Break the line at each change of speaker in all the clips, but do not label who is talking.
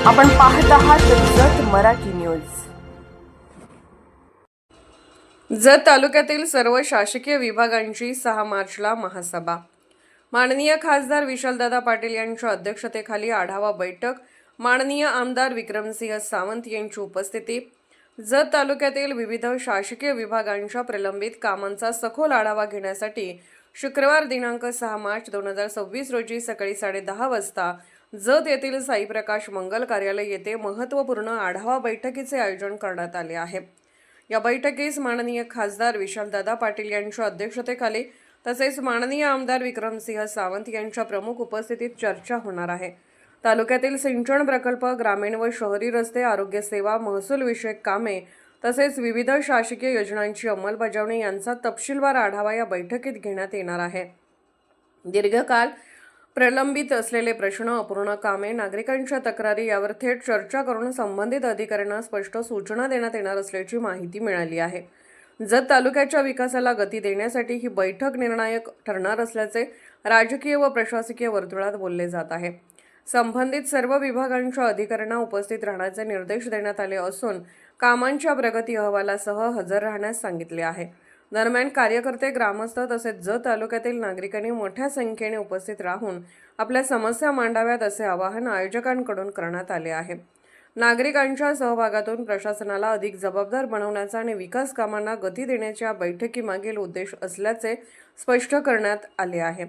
आपण पाहत आहात जत मराठी न्यूज। जत तालुक्यातील सर्व शासकीय विभागांची 6 मार्चला महासभा। माननीय खासदार विशालदादा पाटील यांच्या अध्यक्षतेखाली आढावा बैठक। माननीय आमदार विक्रमसिंह सावंत यांची उपस्थिती। जत तालुक्यातील विविध शासकीय विभागांच्या प्रलंबित कामांचा सखोल आढावा घेण्यासाठी शुक्रवार दिनांक 6 मार्च 2026 रोजी सकाळी 10:30 वाजता जत येथील साईप्रकाश मंगल कार्यालय येथे महत्त्वपूर्ण आढावा बैठकीचे आयोजन करण्यात आले आहे। या बैठकीस माननीय खासदार विशालदादा पाटील यांच्या अध्यक्षतेखाली तसेच माननीय आमदार विक्रमसिंह सावंत यांच्या प्रमुख उपस्थितीत चर्चा होणार आहे। तालुक्यातील सिंचन प्रकल्प, ग्रामीण व शहरी रस्ते, आरोग्य सेवा, महसूल विषयक कामे तसेच विविध शासकीय योजनांची अंमलबजावणी यांचा तपशीलवार आढावा या बैठकीत घेण्यात येणार आहे। दीर्घकाळ प्रलंबित असलेले प्रश्न, अपूर्ण कामे, नागरिकांच्या तक्रारी यावर थेट चर्चा करून संबंधित अधिकाऱ्यांना स्पष्ट सूचना देण्यात येणार असल्याची माहिती मिळाली आहे। जत तालुक्याच्या विकासाला गती देण्यासाठी ही बैठक निर्णायक ठरणार असल्याचे राजकीय व प्रशासकीय वर्तुळात बोलले जात आहे। संबंधित सर्व विभागांच्या अधिकाऱ्यांना उपस्थित राहण्याचे निर्देश देण्यात आले असून कामांच्या प्रगती अहवालासह हजर राहण्यास सांगितले आहे। दरम्यान कार्यकर्ते, ग्रामस्थ तसेच जत तालुक्यातील नागरिकांनी मोठ्या संख्येने उपस्थित राहून आपल्या समस्या मांडाव्यात असे आवाहन आयोजकांकडून करण्यात आले आहे। नागरिकांच्या सहभागातून प्रशासनाला अधिक जबाबदार बनवण्याचा आणि विकास कामांना गती देण्याच्या बैठकीमागील उद्देश असल्याचे स्पष्ट करण्यात आले आहे।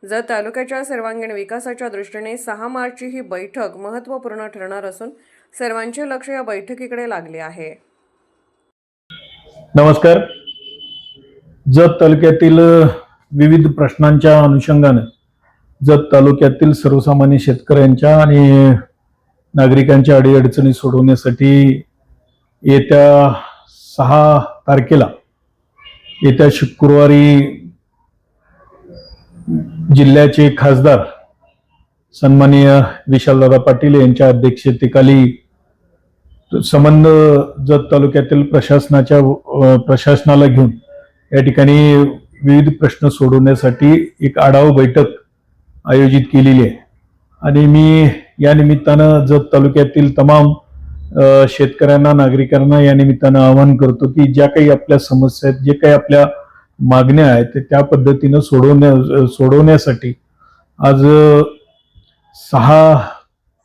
जत तालुक्याच्या सर्वांगीण विकासाच्या दृष्टीने 6 मार्चची ही बैठक महत्त्वपूर्ण ठरणार असून सर्वांचे लक्ष या बैठकीकडे लागले आहे।
नमस्कार। जत तालुक्यातील विविध प्रश्नांच्या अनुषंगाने जत तालुक्यातील सर्वसामान्य शेतकऱ्यांच्या आणि नागरिकांच्या अडीअडचणी सोडवण्यासाठी येत्या 6 तारखेला येत्या शुक्रवारी जिल्ह्याचे खासदार सन्माननीय विशालदादा पाटील यांच्या अध्यक्षतेखाली संबंध जत तालुक्यातील प्रशासनाला घेऊन या ठिकाणी विविध प्रश्न सोडवण्यासाठी एक आढावा बैठक आयोजित केलेली आहे। आणि मी या निमित्तानं जत तालुक्यातील तमाम शेतकऱ्यांना, नागरिकांना या निमित्तानं आवाहन करतो की ज्या काही आपल्या समस्या आहेत, जे काही आपल्या मागण्या आहेत त्या पद्धतीनं सोडवण्यासाठी आज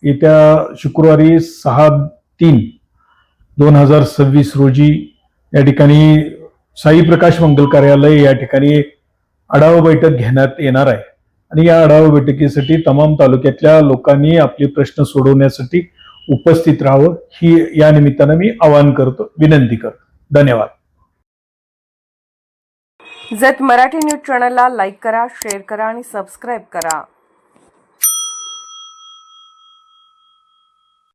येत्या शुक्रवारी 6/3/2026 रोजी या ठिकाणी साईप्रकाश मंगल कार्यालय या ठिकाणी आढावा बैठक घेण्यात येणार आहे। आणि या आढावा बैठकीसाठी तमाम तालुक्यातल्या लोकांनी आपले प्रश्न सोडवण्यासाठी उपस्थित राहावं ही या निमित्तानं मी आवाहन करतो, विनंती करतो। धन्यवाद।
जत मराठी न्यूज चॅनलला लाईक करा, शेअर करा आणि सबस्क्राईब करा।